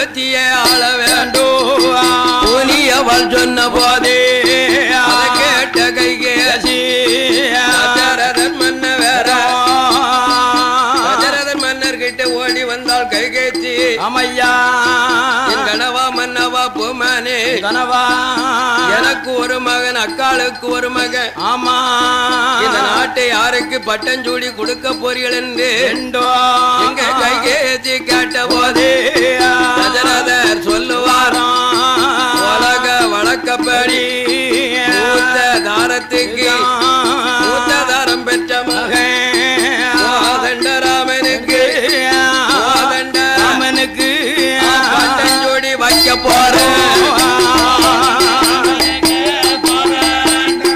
அயோத்தியை ஆள வேண்டும் புனியவள் சொன்ன போதே அதை கேட்ட கைகேசி தசரதன் மன்ன வேற தசரதன் மன்னர் கிட்ட ஓடி வந்தால் கைகேசி அம்மையா என் கனவா மன்னவா பூமானே கனவா எனக்கு ஒரு மகன் அக்காளுக்கு ஒரு மகன் ஆமா இந்த நாட்டை யாருக்கு பட்டஞ்சூடி கொடுக்க போறீர்கள் என்று எங்க கைகேசி கேட்ட போதே தசரதர் சொல்லுவாராம் உலக வழக்கப்படி மூத்த தாரத்துக்கு மூத்த தாரம் பெற்ற மகன் ராமனுக்கு ராமனுக்கு பட்டஞ்சூடி வைக்க போறேன்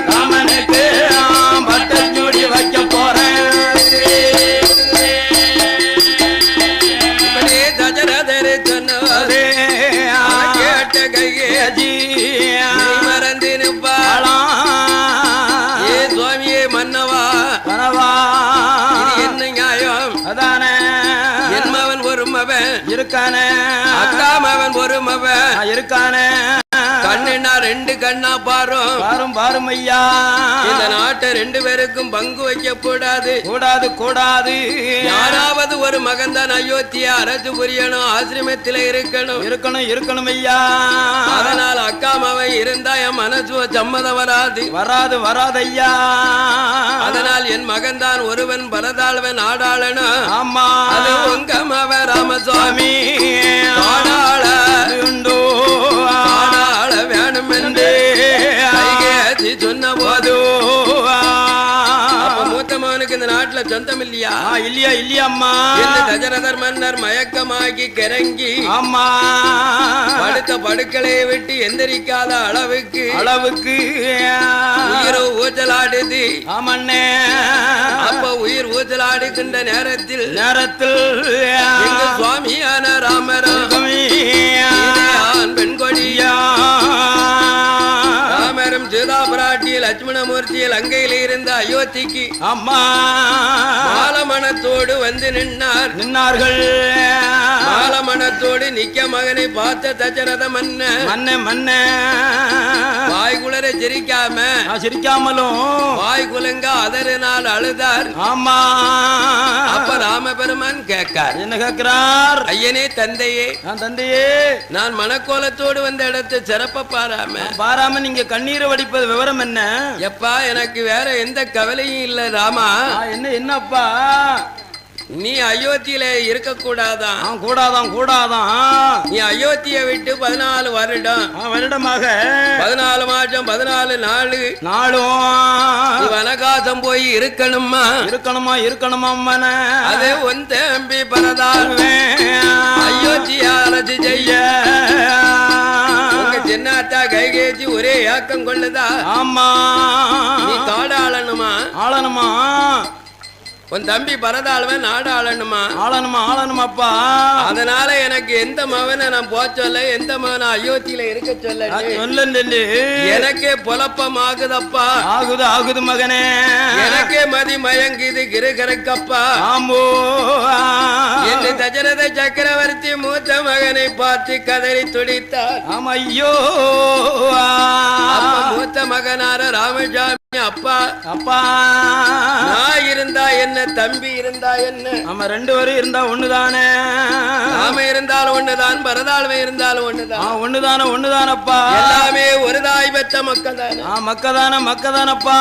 ராமனுக்கு பட்டஞ்சூடி வைக்க போறேன் இப்படி தசரதர் சொன்னே கேட்ட கைகேசி மறந்து நிற்பாளா ஏ சுவாமியே மன்னவா மன்னவா என்ன நியாயம் அதானே என் மவன் ஒரு மவன் இருக்கானே அக்கா மவன் ஒரு மவன் இருக்கானே கண்ணுனா ரெண்டு கண்ணா பாரும் பாரும் பாரும் ஐயா இந்த நாட்டை ரெண்டு பேருக்கும் பங்கு வைக்க கூடாது கூடாது கூடாது யாராவது ஒரு மகன் தான் அயோத்தியா அரசு புரியணும் ஆசிரமத்தில் இருக்கணும் இருக்கணும் இருக்கணும் ஐயா அதனால் அக்கா மவன் இருந்தா என் மனசு சம்மதம் வராது வராது வராது ஐயா அதனால் என் மகன் தான் ஒருவன் பரதாழ்வன் ஆடாளனும் ஆமா அது உங்க மவன் ராமசுவாமி ஆடாள உண்டோ ஆடாள வேணும் என்று கைகேசி சொன்ன போது மூத்த மகனுக்கு இந்த நாட்டுல சொந்தம் இல்லையா இல்லையா இல்லையா அம்மா தசரதர் மன்னர் மயக்கமாகி கிறங்கி அம்மா படுத்த படுக்கலையை விட்டு எந்திரிக்காத அளவுக்கு அளவுக்கு உயிர் ஊச்சலாடுது ஆமண்ணே அப்ப உயிர் ஊச்சலாடுகின்ற நேரத்தில் நேரத்தில் சுவாமியான ராமராம் பெண்கொடியா ராமரும் சீதா பிராட்டி லட்சுமணமூர்த்தி லங்கையில் இருந்த அயோத்திக்கு அம்மா பாலமனத்தோடு வந்து நின்னார்கள் பாலமனத்தோடு நிக்க மகனை பார்த்த தசரத மன்ன மன்ன மன்ன வாய் குளர சிரிக்காமலும் வாய் குலங்க அதறினால் அழுதார் ஆமா அப்ப ராமபெருமான் கேட்கார் என்ன கேட்கிறார் ஐயனே தந்தையே தந்தையே நான் மனக்கோலத்தோடு வந்த இடத்தை சிறப்ப பாராம நீங்க கண்ணீரை வடிப்பது விவரம் என்ன எப்பா எனக்கு வேற எந்த கவலையும் இல்ல ராமா என்ன என்னப்பா நீ அயோத்தியில இருக்க கூடாதான் கூடாதான் கூடாதான் நீ அயோத்தியை விட்டு 14 வருடமாக 14 மாசம் 14 நாளும் வனகாசம் போய் இருக்கணுமா இருக்கணுமா இருக்கணுமா அம்மன அதே உன் தம்பி பரதாழ்வே அயோத்தியா அரசு செய்ய சின்னாத்தா கைகேசி ஒரே ஏக்கம் கொள்ளுதா ஆமா நீ காடு ஆளணுமா உன் தம்பி பரதாழ்வன் நாடு ஆளணுமாப்பா அதனால எனக்கு எந்த மகனை நான் போக சொல்ல எந்த மகனை அயோத்தியில இருக்க சொல்ல எனக்கே புலப்பம் ஆகுதப்பா ஆகுது மகனே எனக்கே மதி மயங்குது கிருகரக்கப்பா ஆமோ என்று தசரத சக்கரவர்த்தி மூத்த மகனை பார்த்து கதறி துடித்தார் ஆமா ஐயோ மூத்த மகனார ராமசாமி அப்பா அப்பா நான் இருந்தா என்ன தம்பி இருந்தா என்ன ஆமா ரெண்டு பேரும் இருந்தா ஒண்ணுதானே நாம இருந்தாலும் ஒண்ணுதான் பரதாழ்வை இருந்தாலும் ஒண்ணுதானப்பா எல்லாமே ஒரு தாய் பெற்ற மக்கதானப்பா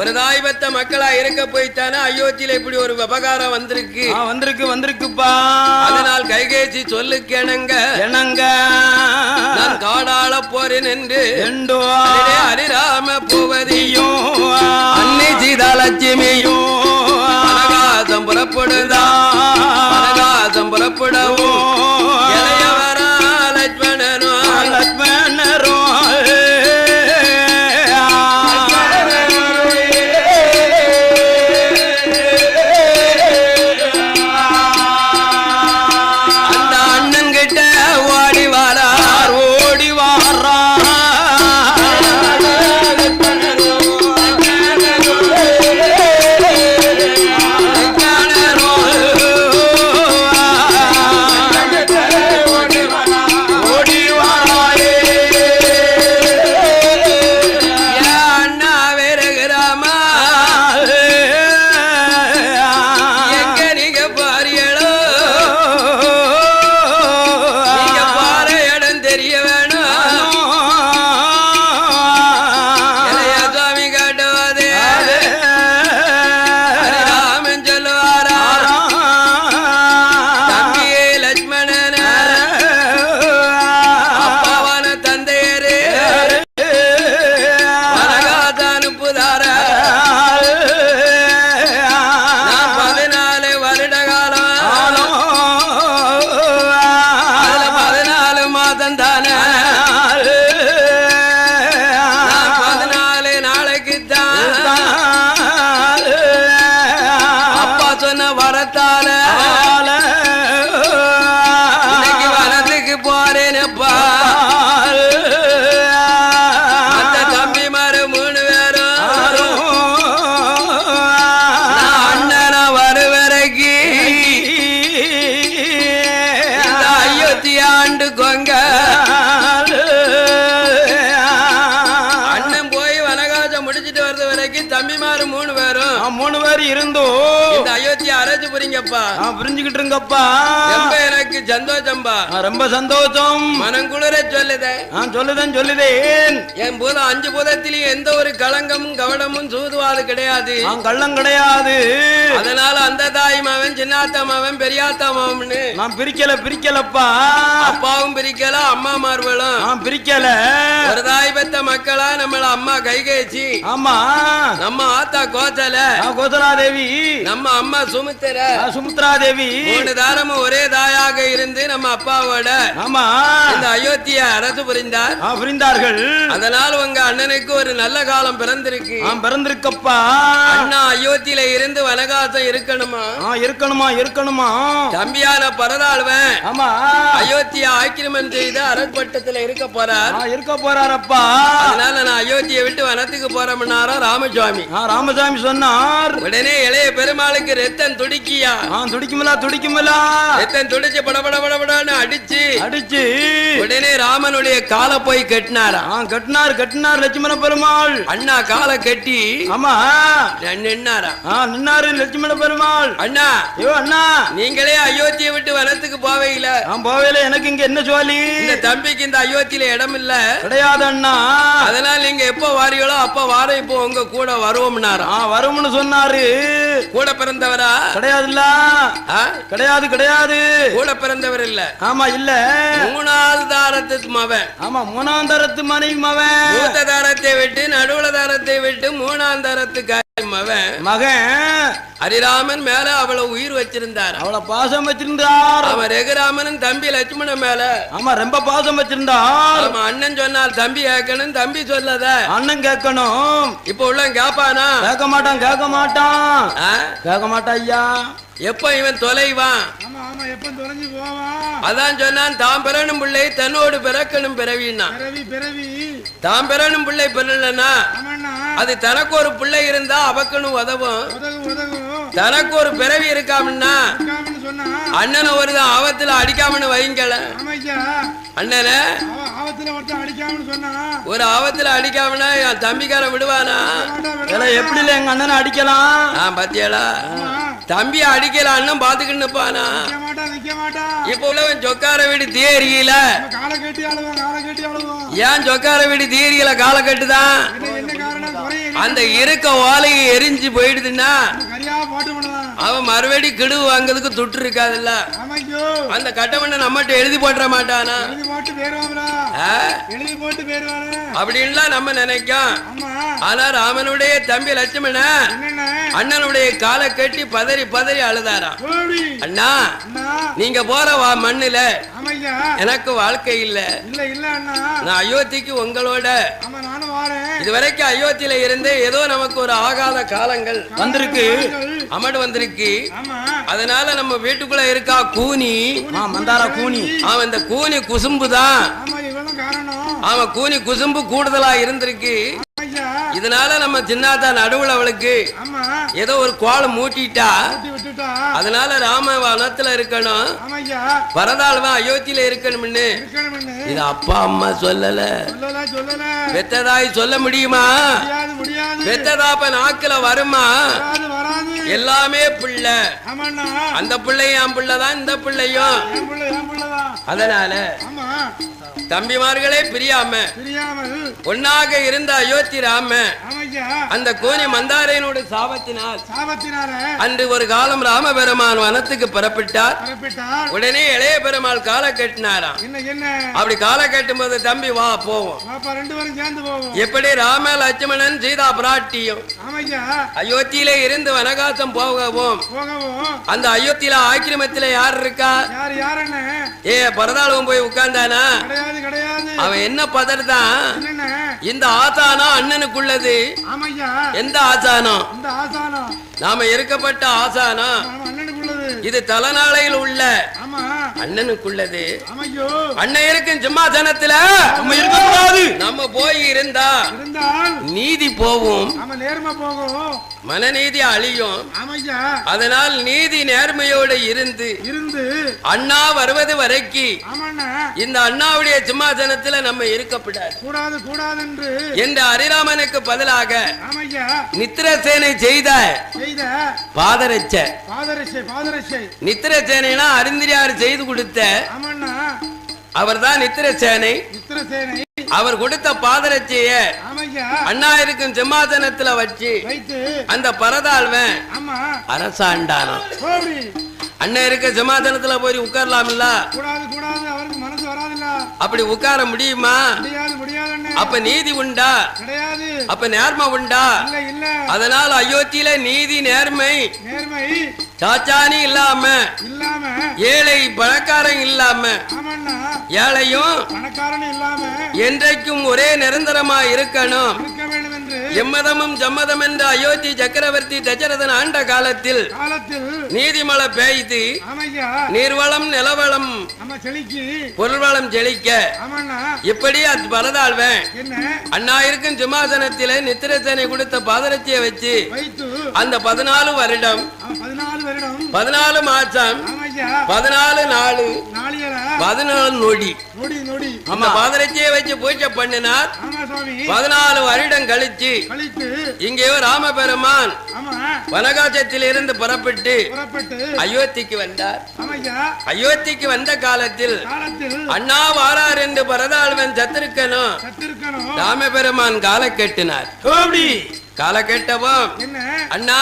ஒரு தாய் பெற்ற மக்களா இருக்க போய்த்தானே அயோத்தியில இப்படி ஒரு விவகாரம் வந்திருக்குப்பா அதனால் கைகேசி சொல்லுக்கு என்னங்க நான் காடாள போறேன் என்று ஹரிராம பூவதியும் அன்னை சீதா லட்சுமியும் அனகாசம் புறப்படுதா அனகாசம் புறப்படவும் இளையவரா லட்சுமணரும் அந்த அண்ணன் கிட்ட ஓடி வாரா வந்தேனப்பா அந்த தம்பிமாரு 3 பேரும் அண்ணன வருவரைக்கு இந்த அயோத்தி ஆண்டு கொங்க தம்பிமாரு 3 பேரும் இருந்தோ இந்த அயோத்தியா அரசு புரிங்கப்பா புரிஞ்சுக்கிட்டு இருங்கப்பா ரொம்ப எனக்கு சந்தோஷம்பா ரொம்ப சந்தோஷம் மனம் குளிர சொல்லுதேன் என் பூதம் 5 பூதத்திலும் எந்த ஒரு களங்கமும் கவனமும் சூதுவாது கிடையாது கள்ளம் கிடையாது அதனால அந்த தாய் மாவன் சின்னாத்தா மாவன் பெரியாத்தா மாவன் நான் பிரிக்கலப்பா அப்பாவும் பிரிக்கல அம்மா மார்களும் பிரிக்கல ஒரு தாய் பெத்த மக்களா நம்மள அம்மா கைகேச்சி நம்ம ஆத்தா கோசலா தேவி நம்ம அம்மா சுமித்ரா தேவி 3 தாரமும் ஒரே தாயாக இருந்து நம்ம அப்பாவோட இந்த அயோத்தியா அரசு புரிந்தார்கள் அதனால் உங்க அண்ணனுக்கு ஒரு நல்ல காலம் பிறந்திருக்கப்பா அண்ணா அயோத்தியில இருந்து வனகாசம் இருக்கணுமா தம்பியான பரதாழ்வன் அயோத்தியா ஆக்கிரமம் செய்து அரண்பட்டத்துல இருக்க போறாரப்பா அதனால நான் அயோத்தியை விட்டு வனத்துக்கு போறோம்னாரோ ராமசாமி சொன்னார் உடனே இளைய பெருமாளுக்கு ரத்தம் துடிக்குமலா ரத்தம் துடிச்சு படபடன்னு அடிச்சு உடனே ராமனுடைய காலை போய் கட்டினார் லட்சுமண பெருமாள் அண்ணா காலை கட்டி நின்னாரு லட்சுமண பெருமாள் அண்ணா நீங்களே அயோத்தியை விட்டு வனத்துக்கு போவையில எனக்கு இங்க என்ன சொல்லி இந்த தம்பிக்கு இந்த அயோத்தியில இடம் இல்ல கிடையாது அண்ணா அதனால நீங்க எப்ப வாரியோ அப்ப வார இப்போ உங்க கூட வரும்னு சொன்னாரு கூட பிறந்தவரா கிடையாது கூட பிறந்தவர் இல்ல இல்ல 3வது தாரத்து மனைவி மூத்த தாரத்தை விட்டு நடுவுல தாரத்தை விட்டு 3ஆம் தாரத்துக்கு மகன் ஹரிராமன் மேல அவளை உயிர் வச்சிருந்தார் அவளை பாசம் வச்சிருந்தார் அவன் ரகுராமனும் தம்பி லட்சுமணன் மேல ரொம்ப பாசம் வச்சிருந்தார் அண்ணன் சொன்னால் தம்பி கேட்கணும் தம்பி சொல்லத அண்ணன் கேட்கணும் இப்ப உள்ள கேப்பானா கேட்க மாட்டான் ஐயா எப்ப இவன் தொலைவான் அதான் சொன்னான் தாம் பெறணும் பிள்ளை தன்னோடு பிறக்கணும் பிறவின்னா தாம் பெறணும் பிள்ளை பிறலன்னா அது தனக்கு ஒரு பிள்ளை இருந்தா அவக்கணும் உதவும் தனக்கு ஒரு பிறவி இருக்காமன்னா அண்ணனை ஒரு ஆபத்துல அடிக்காமனு வைங்கல அண்ணனை ஒரு ஆபத்துல அடிக்காமனா என் தம்பிக்கார விடுவானா எப்படி எங்க அண்ணனை அடிக்கலாம் பாத்தியாளா தம்பிய அடிக்கல அண்ணன் பாத்துக்கிட்டு நிப்பானா இப்ப உள்ளவன் சொக்கார வீடு தேரியல ஏன் சொக்கார வீடு தேரியல கால கட்டுதான் அந்த இருக்க ஓலையை எரிஞ்சு போயிடுதுன்னா அவன் மறுபடி கிடுவு வாங்கிறதுக்கு துட்டு இருக்காதுல்ல அந்த கட்டமண்ண நம்மகிட்ட எழுதி போட்டுற மாட்டானா அப்படின்லாம் நம்ம நினைக்கும் ஆனா ராமனுடைய தம்பி லட்சுமண அண்ணனுடைய காலை கட்டி பதறி அழுதாராம் அண்ணா நீங்க போற மண்ணுல எனக்கு வாழ்க்கை இல்ல நான் அயோத்திக்கு உங்களோட இதுவரைக்கும் அயோத்தியில இருந்து ஏதோ நமக்கு ஒரு ஆகாத காலங்கள் வந்திருக்கு வந்திருக்கு அதனால நம்ம வீட்டுக்குள்ள இருக்கா கூனி மந்தாரா கூனி அவன் இந்த கூனி குசும்புதான் அவன் கூனி குசும்பு கூடுதலா இருந்திருக்கு இதனால நம்ம சின்னாத்தா நடுவுல அவளுக்கு ஏதோ ஒரு கோலம் மூட்டிட்டா அதனால ராம வனத்துல இருக்கணும் பரதாழ்வன் அயோத்தியில இருக்கணும்னு இது அப்பா அம்மா சொல்லல பெத்ததாய் சொல்ல முடியுமா பெத்ததாப்ப நாக்குல வருமா எல்லாமே பிள்ளை அந்த பிள்ளையும் என் பிள்ளைதான் இந்த பிள்ளையும் அதனால தம்பிமார்களே பிரியாம ஒன்னாக இருந்த அயோத்தி ராம அந்த கோனி மந்தாரையனோட சாபத்தினால் அன்று ஒரு காலம் ராம பெருமான் வனத்துக்கு புறப்பட்டார் உடனே இளைய பெருமாள் காலை கட்டினாராம் அப்படி காலை கட்டும் போது தம்பி வா போவோம் எப்படி ராம லட்சுமணன் சீதா பிராட்டியும் அயோத்தியில இருந்து வனகாசம் போகவும் அந்த அயோத்தியில ஆக்கிரமத்தில யார் இருக்கா பரதாளவன் போய் உட்கார்ந்தானா அவன் என்ன பதர்தான் இந்த ஆசானம் அண்ணனுக்குள்ளது எந்த ஆசானம் நாம இருக்கப்பட்ட ஆசானம் இது தலைநாளையில் உள்ள அண்ணனுக்குள்ளது. அண்ணன் இருக்கும் சிம்மாசனத்துல நம்ம போய் இருந்தா நீதி போகும், மனநீதி அழியும். அதனால் நீதி நேர்மையோடு இருந்து அண்ணா வருவது வரைக்கும் இந்த அண்ணாவுடைய சிம்மாசனத்துல நம்ம இருக்கப்படாது என்று ஹரிராமனுக்கு பதிலாக நித்திரசேனை செய்த பாதரட்ச நித்திரசேனா அருந்திரியார் செய்து கொடுத்த அவர்தான் நித்திரசேனை. அவர் கொடுத்த பாதரட்சிய அண்ணா இருக்கும் சிம்மாசனத்துல வச்சு அந்த பரதாழ்வன் அரசாண்டான. அண்ணன் இருக்க சிம்மாசனத்துல போய் உட்காரலாம் இல்ல? அப்படி உட்கார முடியுமா? அப்ப நீதி உண்டா? அப்ப நேர்மை உண்டா? அதனால அயோத்தியில நீதி நேர்மை சாச்சானி இல்லாம ஏழை பணக்காரன் இல்லாம ஏழையும் என்றைக்கும் ஒரே நிரந்தரமா இருக்கணும். எம்மதமும் சம்மதம் என்ற அயோத்தி சக்கரவர்த்தி தசரதன் ஆண்ட காலத்தில் நீதிமழை பெய்து நீர்வளம் நிலவளம் பொருள்வளம் செழிக்க இப்படி அது பரதாழ்வன் அண்ணா இருக்கும் சிம்மாசனத்தில நித்திரசேனை கொடுத்த பாதரட்சியை வச்சு அந்த 14 வருடம் 14 மாசம் 14 நாள் 14 நொடி அந்த பாதரட்சியை வச்சு பூஜை பண்ணினார். 14 வருடம் கழிச்சு இங்கேயோ ராமபெருமான் வனகாசத்தில் இருந்து புறப்பட்டு அயோத்திக்கு வந்தார். அயோத்திக்கு வந்த காலத்தில் அண்ணா வாரார் என்று பரதாழ்வன் சத்திருக்கணும். ராமபெருமான் காலை கட்டினார். கால கேட்டவோம் அண்ணா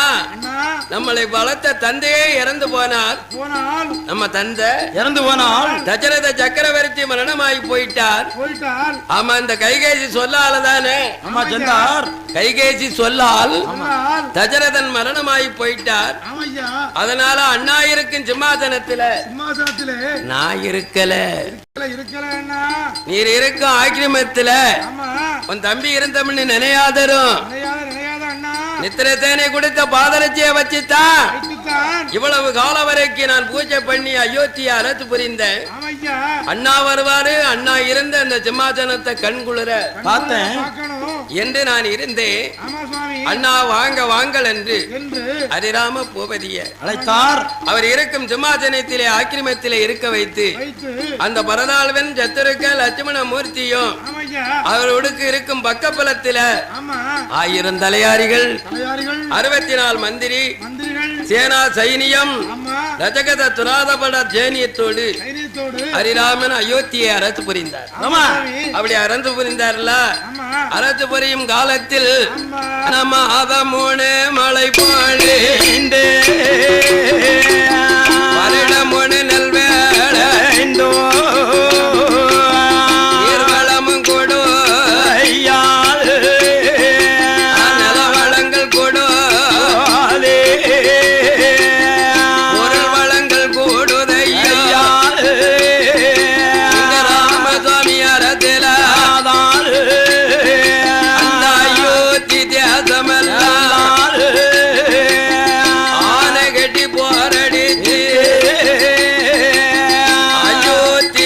நம்மளை வளர்த்த தந்தையே இறந்து போனார். நம்ம தந்தை இறந்து போனால் தசரத சக்கரவர்த்தி மரணமாகி போயிட்டார். ஆமா, இந்த கைகேசி சொல்லாலதானே கைகேசி சொல்லால் தசரதன் மரணமாகி போயிட்டார். அதனால அண்ணா இருக்கும் சிம்மாசனத்துல நான் இருக்கல. நீர் இருக்கும் ஆக்கிரமத்துல உன் தம்பி இருந்தம்னு நினையாதரும் நித்திரசேனை கொடுத்த பாதரட்சியை வச்சுதான் இவ்வளவு காலம் வரைக்கும் நான் பூஜை பண்ணி அயோத்தியை அரசு புரிந்தேன். அண்ணா வருவாரு, அண்ணா இருந்த அந்த சிம்மாசனத்தை கண்குளிர பார்த்தேன் என்று நான் இருந்தேன். அண்ணா வாங்க வாங்கள் என்று ஹரிராம பூபதிய அழைத்தார். அவர் இருக்கும் சிம்மாசனத்திலே ஆக்கிரமத்திலே இருக்க வைத்து அந்த பரதாழ்வன் சத்துருக்க லட்சுமண மூர்த்தியும் அவரோடுக்கு இருக்கும் பக்கப்பலத்தில 1000 தலையாரிகள் 64 மந்திரி சேனா சைனியம் ரஜகத துராதபட சேனியத்தோடு ஹரிராமன் அயோத்தியை அரசு புரிந்தார். அப்படி அரசு புரிந்தார்ல. அரசு புரியும் காலத்தில் நம்ம அதமோனே மலை போலே வருடமோனு நல்வேளோ நீர்வளமும் கொடு நலவளங்கள் கொடு பொருள் வளங்கள் கூடுதையா ராமசுவாமி அரசில அந்த அயோத்தி தேசமெல்லாம் ஆனை கட்டி போரடிச்சு அயோத்தி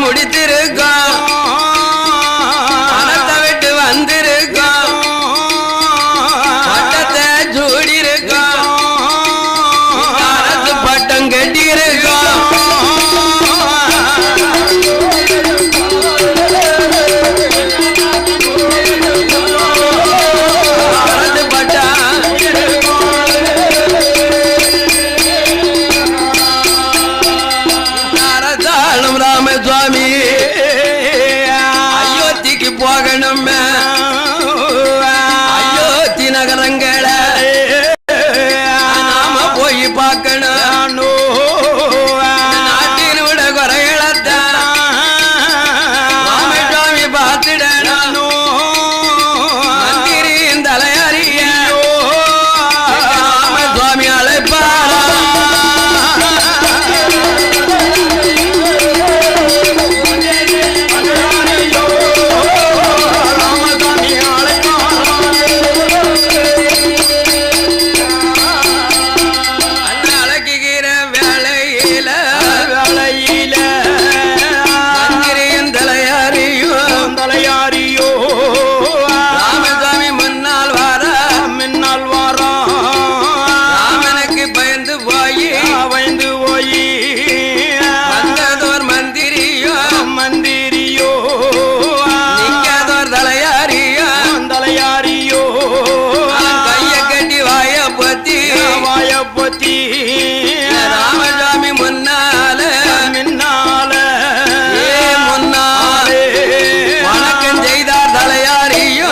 முடித்திருக்கோம் பணத்தை விட்டு வந்திருக்கோம் பட்டத்தை சூடிருக்கோம் அரசு பட்டம் கட்டியிருக்கோம் அரசு பட்டம் அரசாளும் ராமசுவாமி அயோத்திக்கு போகணும் அயோத்தி நகரங்களை நாம போய் பார்க்கணும் நாட்டினோட குறைகளத்தான் ராமசுவாமி பார்த்துடணும் மந்திரியின் தலையறிய ராமசுவாமி அழைப்பாரா ராமசாமி முன்னால வணக்கம் செய்தார் தலையாரியோ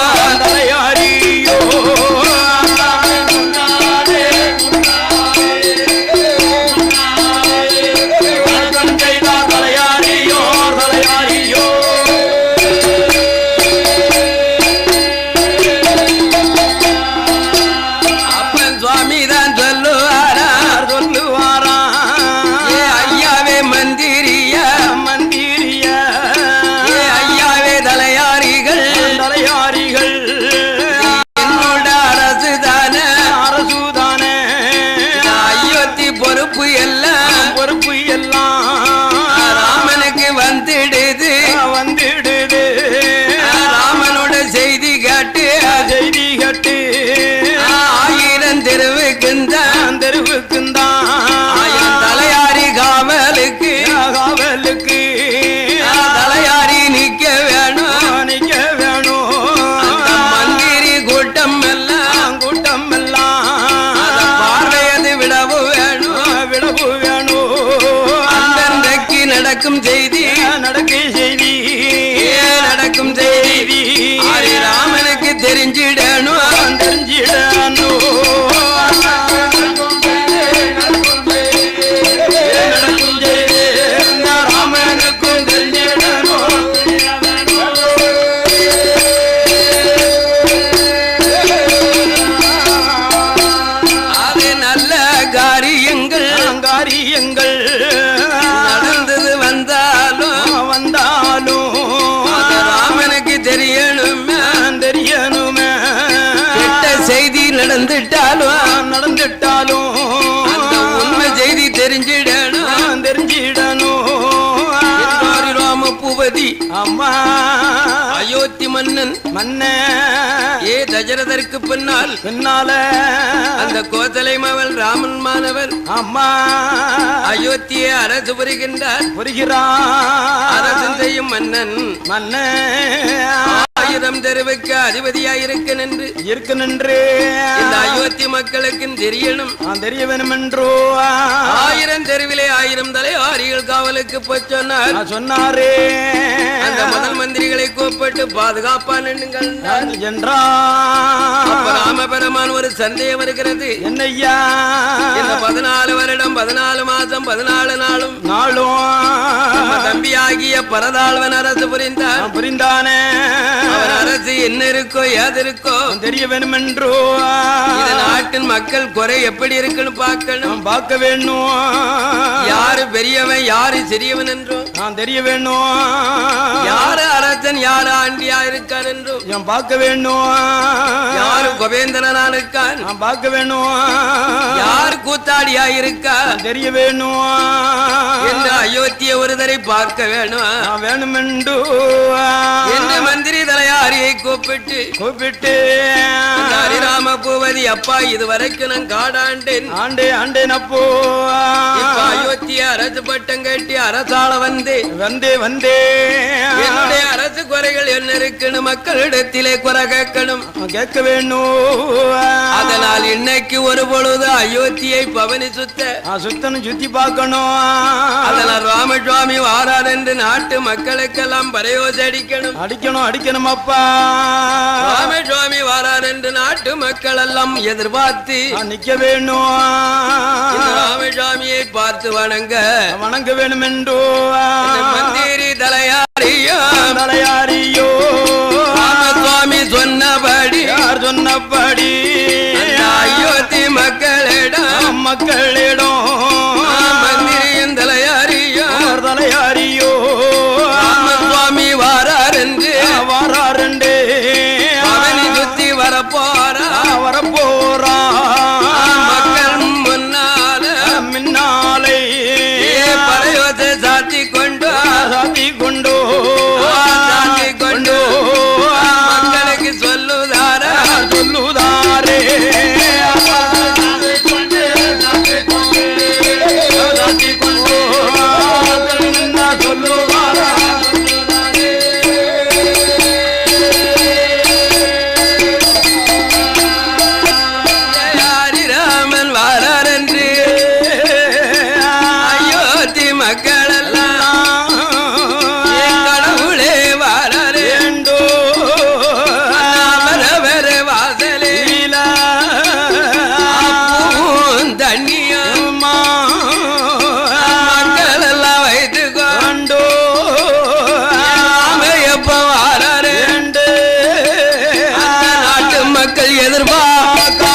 வணக்கம் செய்தார் தலையாரியோ அப்பன் சுவாமி தான் சொல்லுவாரா ஐயாவே மந்திரிய ஐயாவே தலையாரிகள் என்னோட அரசுதானே அயோத்தி பொறுப்பு எல்லாம் ராமனுக்கு வந்துடுது ராமனோட செய்தி காட்டு ஆயிரம் தெருவுக்குந்தான் தலையாரி காவலுக்கு தலையாரி நிக்க வேணும் மந்திரி கூட்டம் எல்லாம் பார்வையது விடவு வேணும் அந்தன்றைக்கு நடக்கும் செய்தி ராமனுக்கு தெரிஞ்சிடணும் ராமனுக்கும் தெரிஞ்சிடணும் அது நல்ல காரியங்கள் நடந்தது வந்தாலும் ராமனுக்கு தெரியணுமே கெட்ட செய்தி நடந்துட்டாலும் அந்த உண்மை செய்தி தெரிஞ்சிடணும் ராம பூபதி அம்மா அயோத்தி மன்னன் ஏ தசரதற்கு பின்னால அந்த கோசலை மகள் ராமன் மாணவர் அம்மா அயோத்தியை அரசு புரிகிறார் அரசு செய்யும் மன்னன் ஆயிரம் தெருவுக்கு அதிபதியாயிருக்க நின்று இந்த அயோத்தி மக்களுக்கு தெரிய வேணும் என்றோ ஆயிரம் தெருவிலே 1000 தலைவாரிகள் காவலுக்கு போய் சொன்னாரே அந்த முதல் மந்திரிகளை கூப்பிட்டு பாதுகாப்பான் என்றார் ராமபெருமான் ஒரு சந்தேகம் வருகிறது என்னையா இந்த 14 வருடம் 14 மாதம் 14 நாளும் தம்பியாகிய பரதாழ்வன் அரசு புரிந்தானே அரசு என்ன இருக்கோ ஏது இருக்கோ தெரிய வேணும் என்றோ நாட்டின் மக்கள் குறை எப்படி இருக்குன்னு பார்க்க வேணும் யாரு பெரியவன் யாரு சிறியவன் என்றோ தெரிய வேணும் யாரு அரசன் யாரு ஆண்டியா இருக்கான் என்றும் பார்க்க வேணும் யாரு கோவேந்திரனா இருக்கான் பார்க்க வேணும் யார் கூத்தாடியா இருக்கா தெரிய வேணும் என்று அயோத்தியை ஒரு தடவை பார்க்க வேணும் வேணுமெண்டு என்ன மந்திரி தலையாரியை கூப்பிட்டு ஹரிராம பூவதி அப்பா இதுவரைக்கும் நான் காடாண்டேன் ஆண்டேன் அப்போ அயோத்திய அரசு பட்டம் கட்டி அரசால வந்தே என்னுடைய அரசு குறைகள் என்ன இருக்குன்னு மக்களிடத்திலே குறை கேட்க வேணும். அதனால் இன்னைக்கு ஒரு பொழுது அயோத்தியை பவனி சுத்தணும் சுத்தி பார்க்கணும். அதனால் ராமசுவாமி வாரார் என்று நாட்டு மக்களுக்கெல்லாம் பரையோசி அடிக்கணும் அப்பா. ராமசுவாமி வாரார் என்று நாட்டு மக்கள் எல்லாம் எதிர்பார்த்து நிக்க வேணும். ராமசுவாமியை பார்த்து வணங்க வேணும் என்று மந்திரி தலையாரியோ ராமசுவாமி சொன்னபடி அயோத்தி மக்களிடம் மந்திரியின் தலையாரியோ ராமசுவாமி வாரார் என்று அவனை சுத்தி வரப்போறா மக்கள் முன்னாலே பரையோசை சாத்தி கொண்டு மக்களுக்கு சொல்லுதாரே ஹரிராமன் வாரார் என்று அயோத்தி மக்கள் எல்லாம் கடவுளே வாரார் அவரவர் வாசலே தண்ணியும் மக்கள் எல்லாம் வைத்து கொண்டு எப்ப வாராரு நாட்டு மக்கள் எதிர்பார்க்க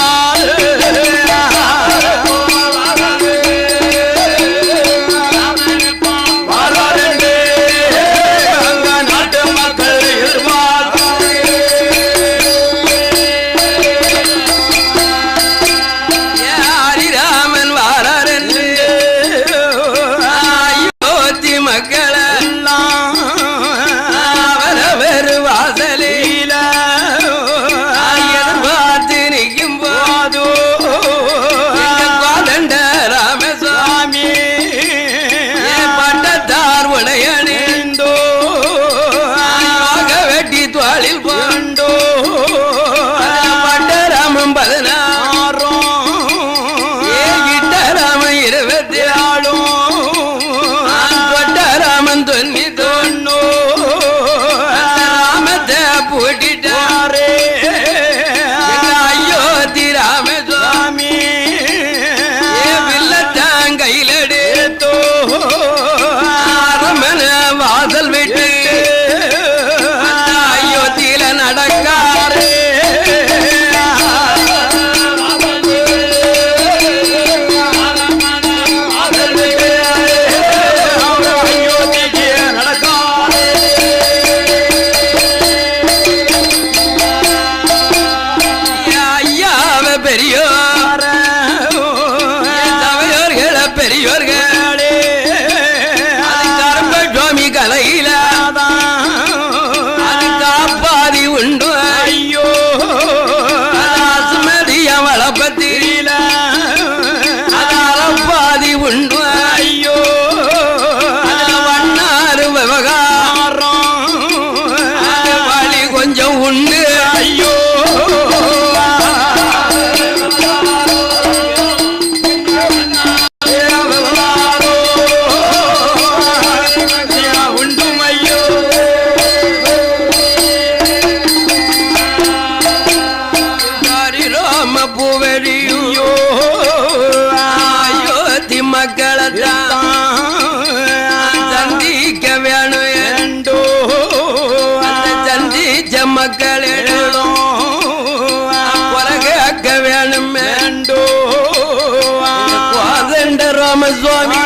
ராமசுவாமி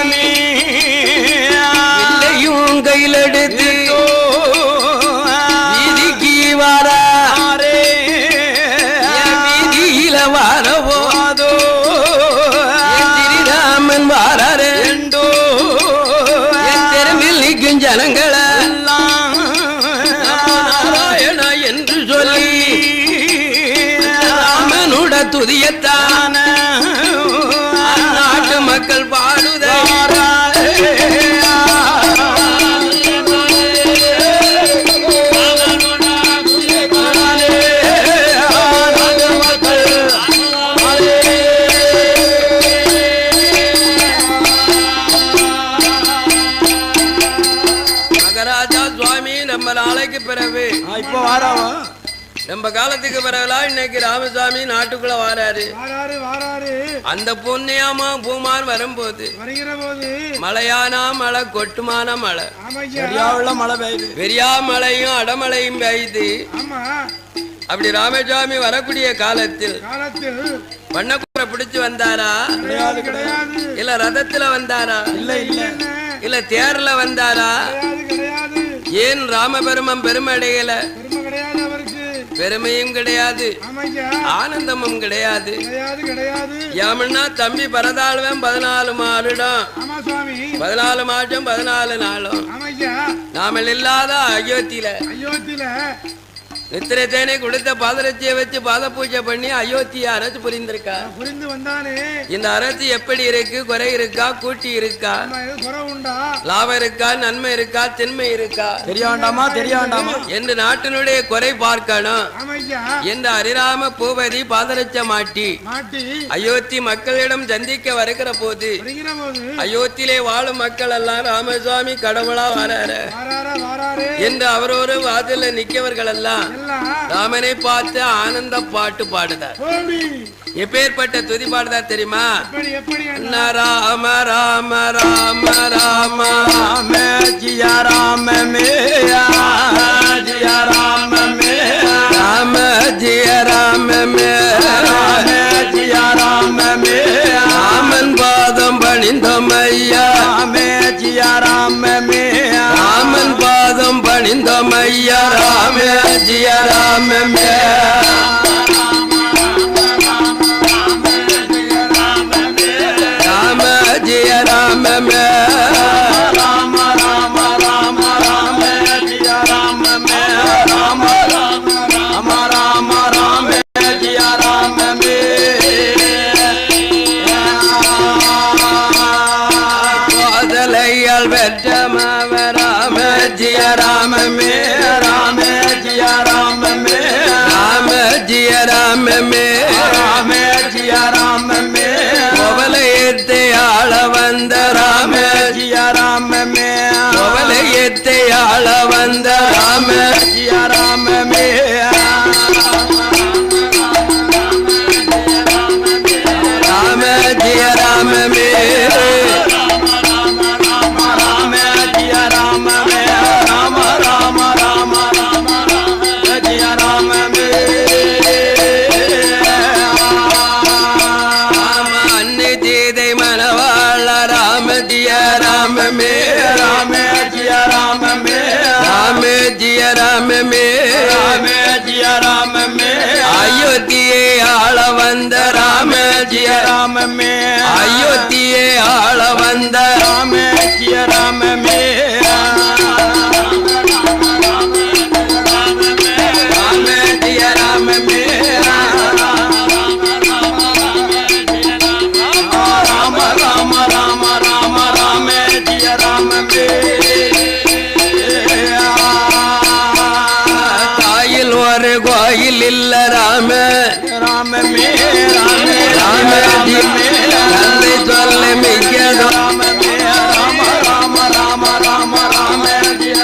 இல்லையும் கையிலெடுத்து வீதிக்கு வாரே வீதியில வாரவோதோ ஸ்ரீராமன் வாரே தெருவில் நிற்கும் ஜனங்களை துதியத்தான நாட்டு மக்கள் பாடுதே மகாராஜா சுவாமி நம்ம நாளைக்கு பிறகு இப்ப வாராவா நம்ம காலத்துக்கு பிறகுலாம் இன்னைக்கு ராமசாமி நாட்டுக்குள்ள வாராரு. அந்த புண்ணியமா பூமான் வரும்போது மழையானா மழை கொட்டுமான மழை மழை பெய்யுது பெரியா மழையும் அடமழையும் பெய்யுது. அப்படி ராமசாமி வரக்கூடிய காலத்தில் பண்ணக்கூட பிடிச்சு வந்தாரா இல்ல ரதத்துல வந்தாரா இல்ல தேர்ல வந்தாரா? ஏன் ராமபெருமம் பெருமடையில பெருமையும் கிடையாது ஆனந்தமும் கிடையாது. ஏமன்னா தம்பி பரதாழ்வன் 14 மாதம் 14 மாதம் 14 நாளும் நாமல் இல்லாத அயோத்தியில நித்திரை தேனை கொடுத்த பாதரட்சியை வச்சு பாத பூஜை பண்ணி அயோத்திய அரசு புரிந்திருக்கா. இந்த அரசு எப்படி இருக்கு? குறை இருக்கா? கூட்டி இருக்கா? லாபம் இருக்கா? நன்மை இருக்கா? தின்மை இருக்கா? தெரிய வேண்டாமா தெரிய வேண்டாமா என்று நாட்டினுடைய குறை பார்க்கணும் என்று அரிராம பூபதி பாதரட்ச மாட்டி அயோத்தி மக்களிடம் சந்திக்க வருகிற போது அயோத்தியிலே வாழும் மக்கள் எல்லாம் ராமசுவாமி கடவுளா வராரு என்று அவரோரு வாதில நிக்கவர்கள் எல்லாம் ராமனை பார்த்து ஆனந்த பாட்டு பாடுதார். எப்பேற்பட்ட துதி பாடுதார் தெரியுமா? ராம ராம ராம ராம ராம ஜியா ராம மேயா ஜியா ராம மேயா ராம ஜியா ராம மேயா ராம ஜியா ராம மேயா ராமன் பாதம் பணிந்தோம் ஐயா ராம ஜியா ராம மேயா ராமன் பாதம் பணிந்தோம் ஐயா ராம ஜியா ராம மேயா ஜிய ராம மே ராம ராம ராம ராம ஜிய ராம மே ராம ராம ராம ராம ஜிய ராம மே காதலையால் வெற்றமாவ ராம ஜிய ராம மே ராம ஜிய ராம மே ராம ஜிய ராம மே ராம ஜிய ராம மே கோவலையத்தை ஆள வந்த ராம ஜிய ராம மே கோவலையத்தை ஆள வந்த ராம ஜிய ராம மே ராம ஜிய ராம மே ராம ஜிய ராம மே ராம ராம ராம ராம ஜிய ராம மே ராம மே ராம ஜிய ராம மே ராம ஜிய ராம மே ராம ஜிய ராம மே அயோத்தியே ஆள வந்த ராம ஜிய ராம மே அயோத்தியே ஆள வந்த ராம ஜிய ராம மே ராம ஜிய ராம மே ராம ராம ராம ராம ராம ஜிய ராம மே தாயில் ஒரு கோயில் இல்ல ராம ராம மே ராம ராம ஜி மே தந்தை சொல்ல மிக்க ராம மே ராம ராம ராம ராம ராம ஜிய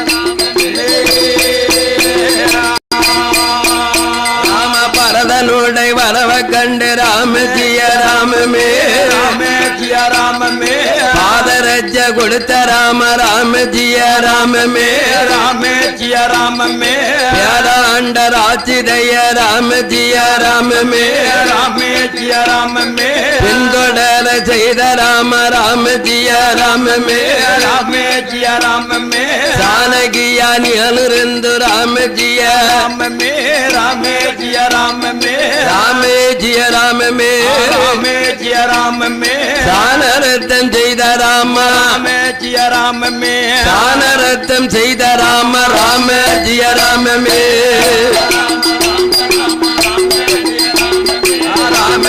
ராம பரதனுடைய வரவ கண்டு ராம ஜிய ராம மே ராம ஜிய ராம மே பாதரஜ கொடுத்த ராம ராம ஜிய ராம மே ராம ஜிய ராம மே யாராண்ட ராஜிதய ராம ஜிய ராம மே ராம ஜிய ராம மே பின்தொடர செய்த ராம ராம ஜிய ராம மே ராம ஜிய ராம மே ஜானகியானியலிருந்து ராம ஜிய ராம மே ராம ஜிய ராம மே ராம ஜிய ராம மே ராம ஜிய ராம மே தானரத்தம் செய்த ராம ராம ஜிய ராம மே தானரத்தம் செய்த ராம ராம ஜிய ராம மே ராம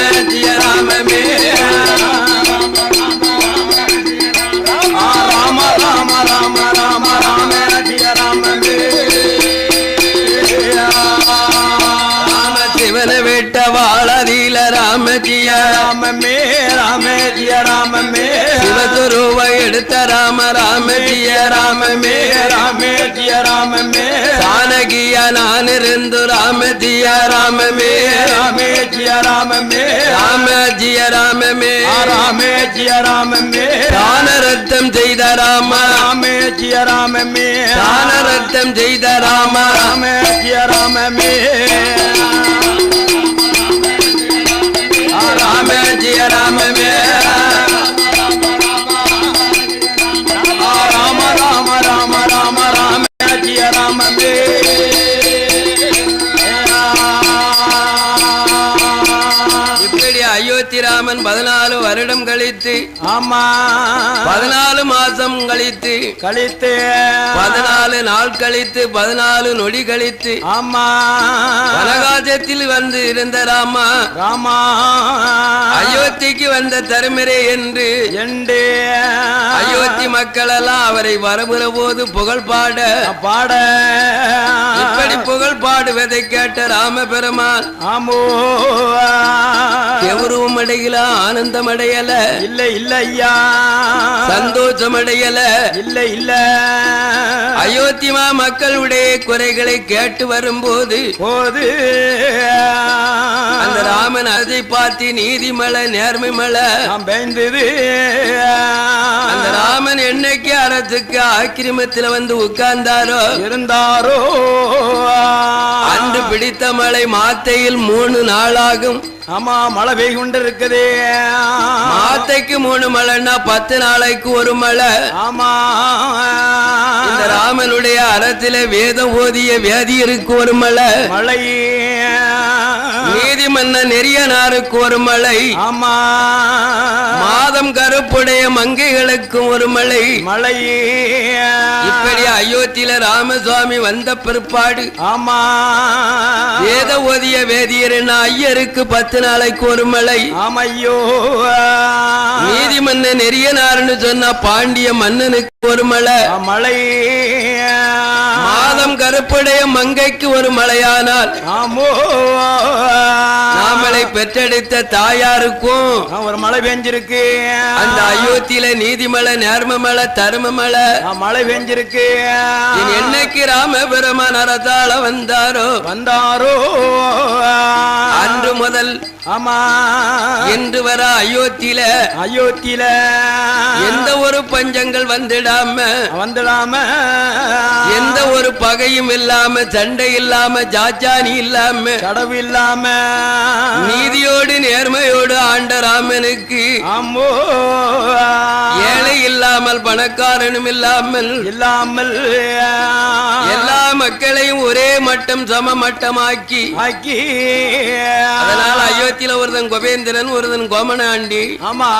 ராமஜிய ராமமே ராமஜிய ராமமே சிவதுருவ எடுத்த ராம ராமஜிய ராமமே ராமஜிய ராமமே ஜானகிய நான் இருந்து ராமஜிய ராமமே ராமஜிய ராமமே ராமஜிய ராமமே ராமஜிய ராமமே தானரத்தம் செய்த ராம ராமஜிய ராமமே தானரத்தம் செய்த ராம ராமஜிய ராமமே ராமஜிய ராமமே ராம ராம ராம ராம ராமஜிய ராமமே இப்படி அயோத்தி ராமன் 14 வருடம் கழித்து ஆமா 14 மாசம் கழித்து 14 நாள் கழித்து 14 நொடி கழித்து ஆமா வனகாசத்தில் வந்து இருந்த ராமா ராமா அயோத்திக்கு வந்த தருமரே என்று அயோத்தி மக்கள் எல்லாம் அவரை வரவுற போது புகழ் பாட இப்படி புகழ் பாடுவதை கேட்ட ராம பெருமான் ஆமோ எவரும் அடையல ஆனந்தம் அடையல இல்ல இல்ல ஐயா சந்தோஷம் அடையல இல்ல அயோத்திமா மக்களுடைய குறைகளை கேட்டு வரும்போது அந்த ராமன் அதை பார்த்து நீதிமலை நேர்மை மலை பயந்தது அந்த ராமன் என்னைக்கு அரசுக்கு ஆக்கிரமத்தில் வந்து உட்கார்ந்தாரோ இருந்தாரோ அன்று பிடித்த மழை மாத்தையில் 3 நாளாகும் ஆமா மழை பெய்து கொண்டு இருக்குது மாத்தைக்கு 3 மழைன்னா 10 நாளைக்கு ஒரு மழை ஆமா இந்த ராமனுடைய அரசில வேதம் ஓதிய வேதியருக்கு ஒரு மழை நீதிமன்ற நெறியனாருக்கு ஒரு மழை ஆமா மாதம் கருப்புடைய மங்கைகளுக்கு ஒரு மழை இப்படி அயோத்தியில ராமசுவாமி வந்த பிற்பாடு ஆமா வேத ஓதிய வேதியர் ஐயருக்கு 10 நாளைக்கு ஒரு மழை ஆமையோ நீதிமன்ற நெறியனார்னு சொன்ன பாண்டிய மன்னனுக்கு ஒரு மழை மாதம் கருப்புடைய மங்கைக்கு ஒரு மழையானால் நாமளை பெற்றெடுத்த தாயாருக்கும் ஒரு மழை பெஞ்சிருக்கு அந்த அயோத்தியில நீதிமலை நேர்ம மலை தரும மலை மழை பெஞ்சிருக்கு என்னைக்கு ராம பெருமான் அரசால வந்தாரோ அன்று முதல் ஆமா என்று வர அயோத்தியில எந்த ஒரு பஞ்சங்கள் வந்துடாம எந்த ஒரு பகையும் இல்லாம சண்டை இல்லாம ஜாச்சானி இல்லாம கடவு இல்லாம நீதியோடு நேர்மையோடு ஆண்ட ராமனுக்கு ஏழை இல்லாமல் பணக்காரனும் இல்லாமல் எல்லா மக்களையும் ஒரே மட்டம் சம மட்டமாக்கி அதனால அயோத்தியில ஒருதன் கோபேந்திரன் ஒருதன் கோமனாண்டி ஆமா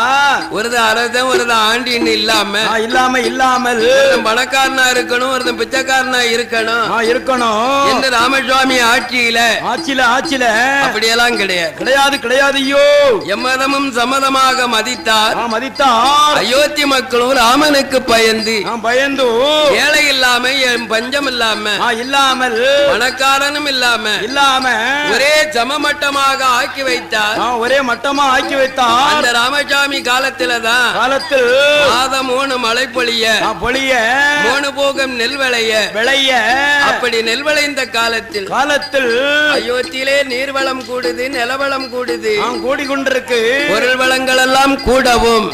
ஒருதன் அரசன் ஒருதன் ஆண்டின்னு இல்லாமல் பணக்காரனா இருக்கணும் ஒருத்தன் பிச்சைக்காரனா இருக்கணும் என்று ராமசுவாமி ஆட்சியில அப்படியெல்லாம் கிடையாது ஐயோ எம்மதமும் சம்மதமாக மதித்தார் அயோத்தி மக்களும் ராமனுக்கு பயந்து ஏழை இல்லாம பஞ்சம் இல்லாமல் பணக்காரனும் இல்லாம ஒரே சமமட்டமாக ஆக்கி வைத்தார் அந்த ராமசாமி காலத்தில்தான் மாதம் 3 மழை பொழிய 3 போகம் நெல் விளைய அப்படி நெல் விளைந்த காலத்தில் அயோத்தியிலே நீர்வளம் கூடுது நிலவளம் கூடுது கூடிக்கொண்டிருக்கு பொருள் வளங்கள் எல்லாம் கூடவும்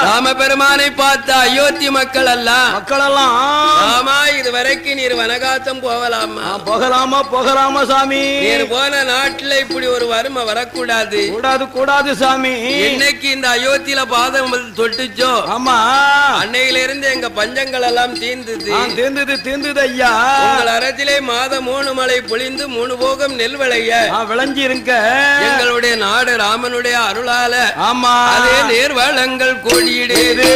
ராம பெருமானை பார்த்த அயோத்தி மக்கள் எல்லாம் ஆமா இதுவரைக்கும் நீர் வனகாசம் போகலாமா சாமி நீர் போன நாட்டுல இப்படி ஒரு வறுமை வரக்கூடாது சாமி இன்னைக்கு இந்த அயோத்தியில பாதம் தொட்டுச்சோ ஆமா அன்னையில இருந்து எங்க பஞ்சங்கள் எல்லாம் தீர்ந்தது ஐயா உங்கள் அரசிலே மாதம் 3 மழை பொழிந்து 3 போகம் நெல் விளைய விளைஞ்சி இருக்க எங்களுடைய நாடு ராமனுடைய அருளால ஆமா அதே நீர்வளங்கள் கோடியிடுது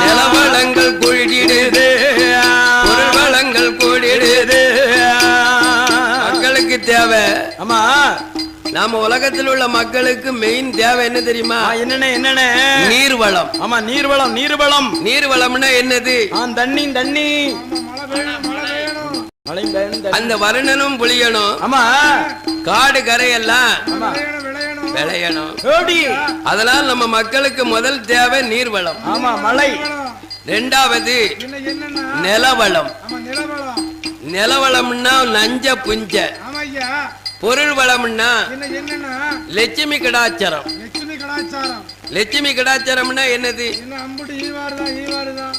நிலவளங்கள் கோடியிடுது பொருள் வளங்கள் கோடியிடுது மக்களுக்கு தேவை ஆமா நாம உலகத்தில் உள்ள மக்களுக்கு மெயின் தேவை என்ன தெரியுமா என்னென்ன நீர்வளம் ஆமா நீர்வளம்னா என்னது தண்ணி அந்த வருணனும் புளியணும் ஆமா காடு கரையெல்லாம் விளையணும். ஓடி. அதனால் நம்ம மக்களுக்கு முதல் தேவை நீர்வளம். ஆமா, மழை. ரெண்டாவது என்னன்னா நிலவளம். ஆமா, நிலவளம். நிலவளம்னா நஞ்ச புஞ்ச. ஆமாய்யா. பொருள் வளம்னா என்னன்னா லட்சுமி கடாச்சாரம். லட்சுமி கலாச்சாரம். லட்சுமி கடாச்சாரம்னா என்னது? என்ன அம்புட்டு ஈவாறுதான்.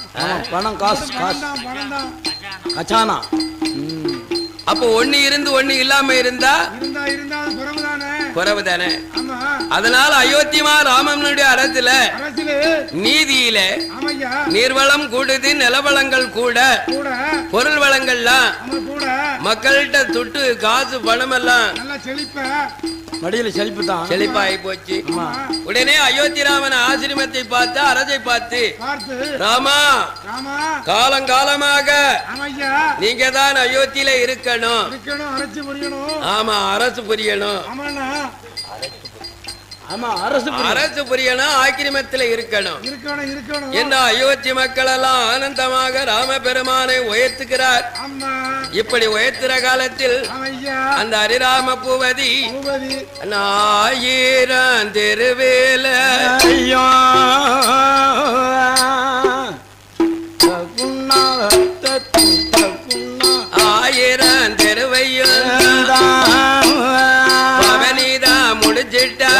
பணம், காசு, காசு, பணம் தான். கச்சானா. அப்போ ஒண்ணு இருந்து ஒண்ணு இல்லாம இருந்தா இருந்தா அது குறைவுதானே. குறைவுதானே. ஆமா. அதனால அயோத்திமா ராமனுடைய அரசுல நீதியில ஆமையா நீர்வளம் கூடுது, நிலவளங்கள் கூட, பொருள் வளங்கள்லாம் மக்கள்கிட்ட துட்டு காசு பணம் எல்லாம் நல்லா செழிப்ப மடியில செழிப்பு தான் செழிப்பாகி போச்சு. உடனே அயோத்தி ராமன் ஆசிரமத்தை பார்த்து அரசை பார்த்து, ராமா காலங்காலமாக நீங்க தான் அயோத்தியில இருக்கணும். ஆமா, அரசு புரியணும். ஆமா, அரசு புரியணும், ஆக்கிரமத்தில் இருக்கணும். என்ன அயோத்தி மக்கள் எல்லாம் ஆனந்தமாக ராம பெருமானை உயர்த்துகிறார். இப்படி உயர்த்துற காலத்தில் அந்த ஹரிராம பூவதி 1000 திருவேல ஆயிரம் தெருவையும் பவனிதா முடிச்சிட்டா.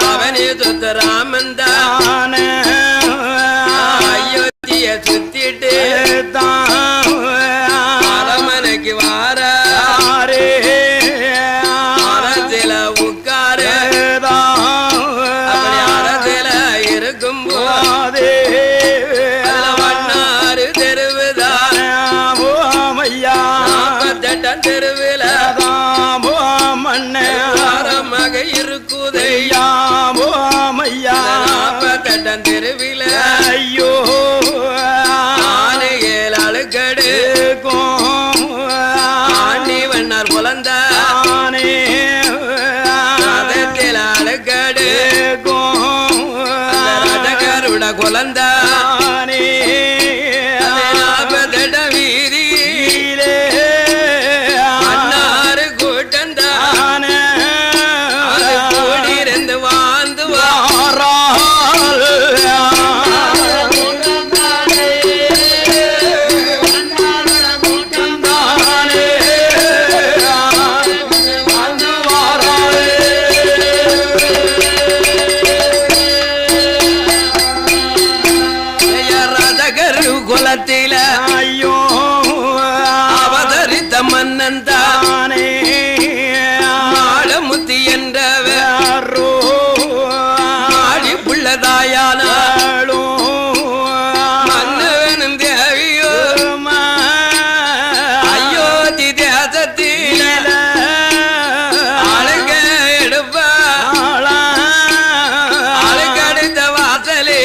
பவனி சுத்த ராமன் அயோத்திய சுத்திட்டு அரமனைக்கு வார அரசில உட்காரு. அப்படி அரசில இருக்கும் போது வண்ணாறு தெருவுதான் 48 தெருவில் மக இருக்குதையா 48 தெருவில் ஐயோ ஆனையேல் அழுக்கடு ஆண்டி வண்ணார் புலந்த அதத்தில் அழுக்கடு ரஜகருட குலந்த 48 வீதி அண்ணாறு கூட்டந்தான் கூடியிருந்து வாழ்ந்து குலத்தில ஐயோ அவதரித்த மன்னன் தானே மாடமுத்தி என்றவர் ஆடி புள்ளதாயானோ மன்னவனும் தேவியோ அயோத்தி தேசத்தில் அழக எடுப்ப அழகடுத்த வாசலே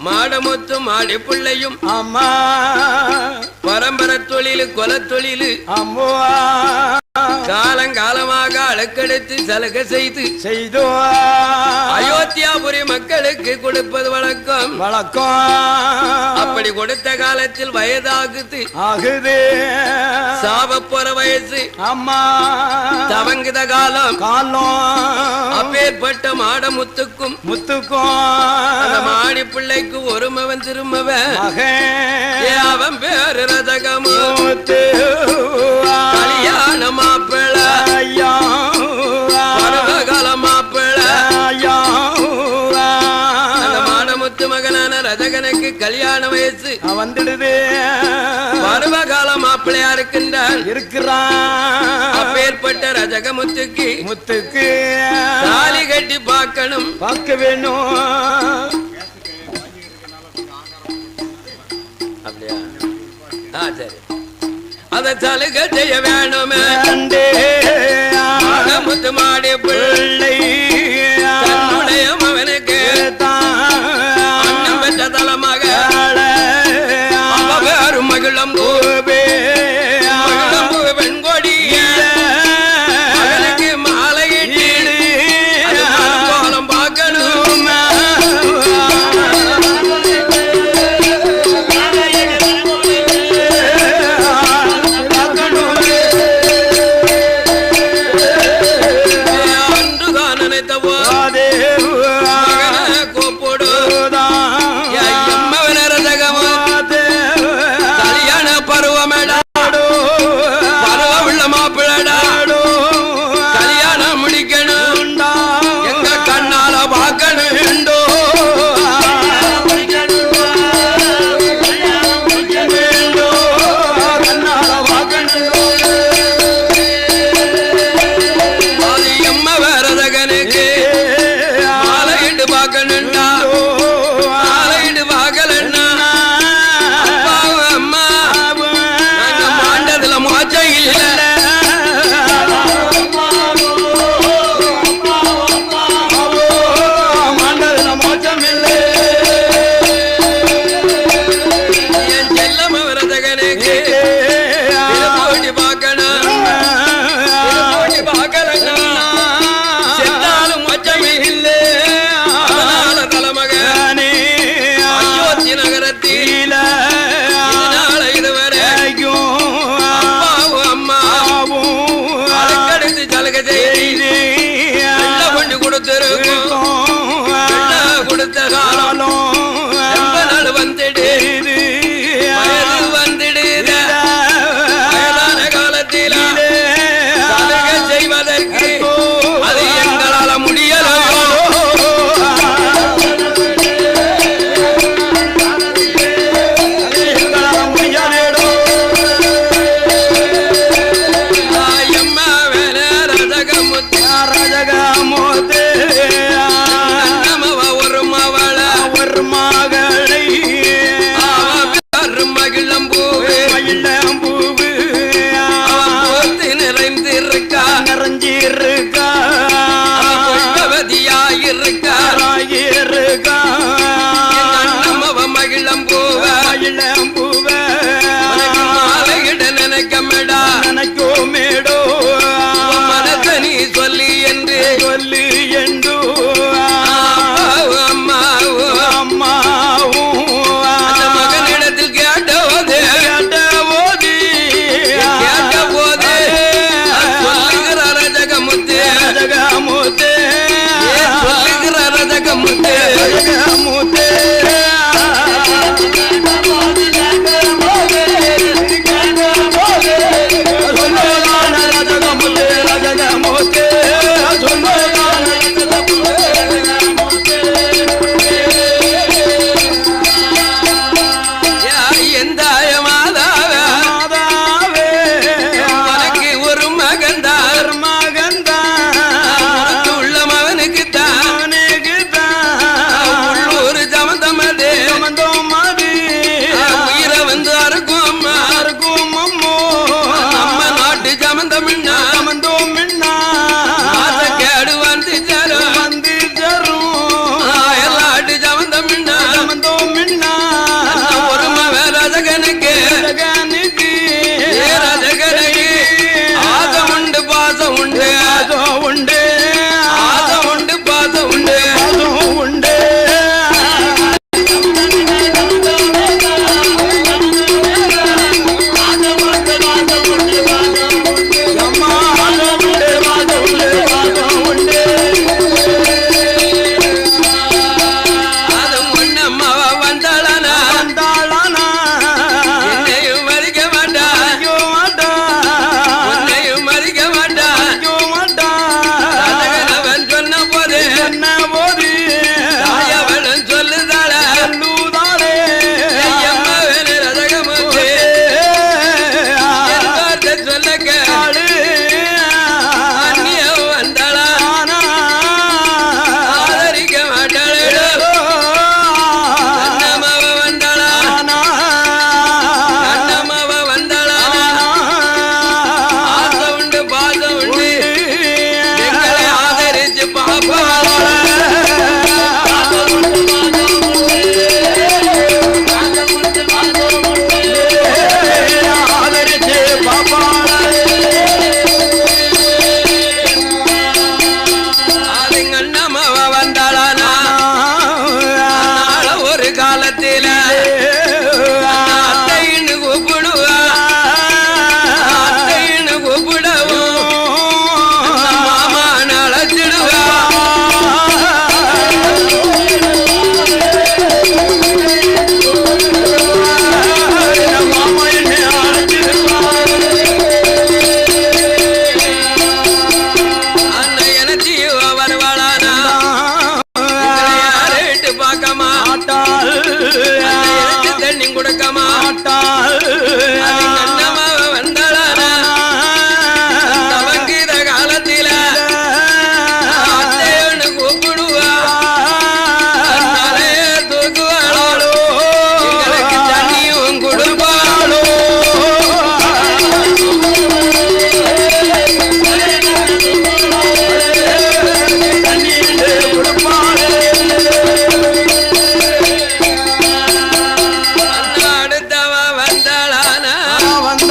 மாடமுத்து மாடி பிள்ளையும் அம்மா பரம்பரை தொழில் கொல தொழில் அம்மா காலங்காலமாக அழக்கெடுத்து சலுகை செய்தோ அயோத்தியாபுரி மக்களுக்கு கொடுப்பது வழக்கம். அப்படி கொடுத்த காலத்தில் வயதாகுது சாவ போற வயசு அம்மா தவங்குத காலம் அப்பேற்பட்ட மாடமுத்துக்கும் அந்த மாடி பிள்ளைக்கு ஒரு மவன் திருமவன் அவன் பேரு ரதகமு கல்யாண மாப்பிள பருவகால மாப்பிள அந்த மாடமுத்து மகனான ரஜகனுக்கு கல்யாண வயசு வந்துடுது. பருவகால மாப்பிள்ளையா இருக்கிறான். அப்பேற்பட்ட ரஜகமுத்துக்கு முத்துக்கு தாலி கட்டி பார்க்கணும் பார்க்க வேணும். அப்படியா? சரி, அதை சலுகை செய்ய வேணுமே. முத்து மாடி பிள்ளை தன்னுடைய மகனுக்கு அண்ணன் பெற்ற தலமாக வேறு மகிழம் வெண்கொடி மகனுக்கு மாலையிட்டு கோலம் பார்க்கணும். அன்றுதான் நினைத்தவோ கோப்போடு கல்யாண பருவமேடா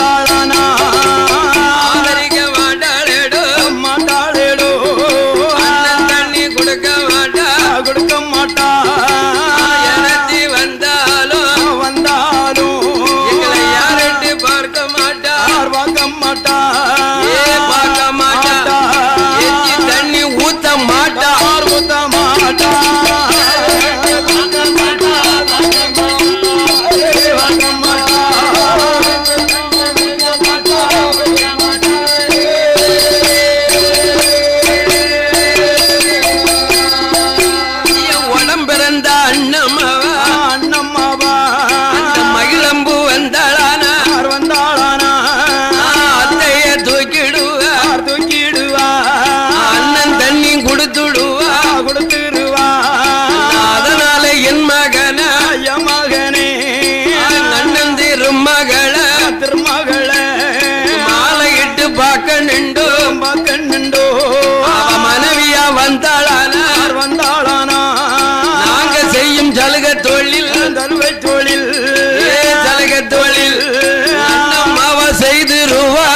வந்தாளானா ஆதரிக்க மாட்டாளேடோ மாட்டாளேடோ அண்ணன் தண்ணி கொடுக்க மாட்டா கொடுக்க மாட்டா எனத்தி வந்தாலும் எங்களை யாரெட்டு பார்க்க மாட்டா பார்க்க மாட்டா பார்க்க மாட்டா எச்சி தண்ணி ஊத்த மாட்டா ஊத்த மாட்டா உடம்பிறந்த அண்ணம்மாவா அந்த மகிழம்பு வந்தாளானா அத்தைய தூக்கிடுவா அண்ணன் தண்ணி கொடுத்துடுவா அதனால என் மகனே அண்ணன் திருமகள மாலையிட்டு பார்க்க நின்று அவ மனைவியா வந்தாளானா நாங்க செய்யும் சலுக தொழில் சலுக தொழில் அண்ணம்மாவ செய்திருவா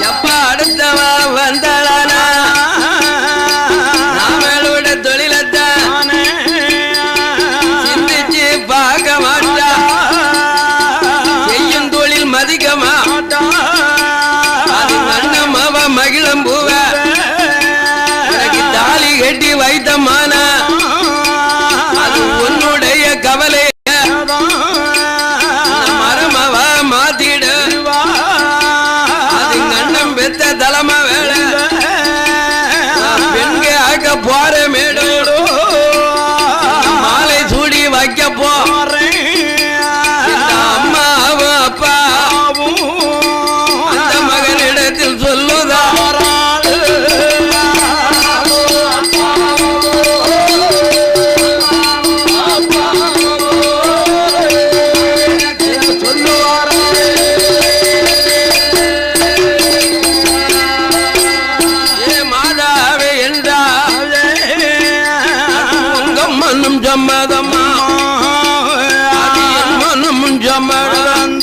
எப்ப அடுத்தவா வந்தாளானா நாமளோட தொழிலத்தான் சிந்திச்சு பார்க்க மாட்டா செய்யும் தொழில் மதிக்கமா அது அண்ணம்மாவ மகிழம்பூவ எனக்கு தாலி கட்டி வைத்தமானா அது உன்னுடைய கவலை மரமவ மாத்திட அது அண்ணம் பெத்த தலைமை வேலை பெண்க ஆக்க போற மேடோடு மாலை சூடி வைக்க போறேன் அம்மாவும் அப்பாவும் அந்த மகனிடத்தில் சொல்லுதா மாதாவே என்றால் உங்க மண்ணும் சம்மதமா அது என் மண்ணும் சம்மதம்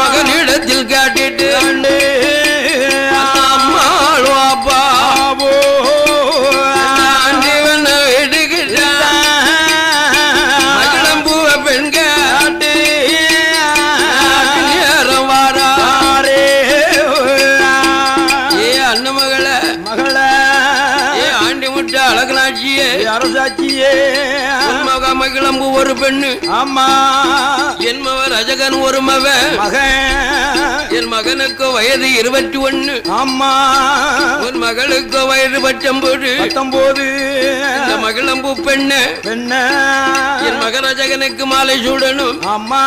மகனிடத்தில் காட்டிட்டு அம்மாளோ அப்பாவோ மகிழம்பூவ பெண்காட்டு நேரம் வாராரே மகள ஏ ஆண்டி முட்டை அழகனாட்சியே அரசாட்சியே மக மகிழம்பு ஒரு பெண்ணு ஆமா என் மகன் அஜகன் ஒரு மகன் என் மகனுக்கு வயது 21 ஆமா உன் மகளுக்கு வயது 19 இந்த மகிழம்பு பெண்ணு என் மகன் அஜகனுக்கு மாலை சூடணும் ஆமா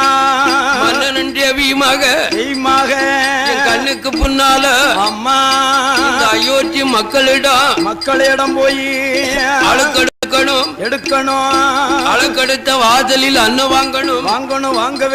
மன்னனுடைய வீமாக என் கண்ணுக்கு புன்னால அம்மா இந்த அயோத்தி மக்களிடம் போய் அழுக்கெடுக்கணும் எடுக்கணும் அழுக்கெடுத்த வாசலில் அன்னம் வாங்கணும் வாங்க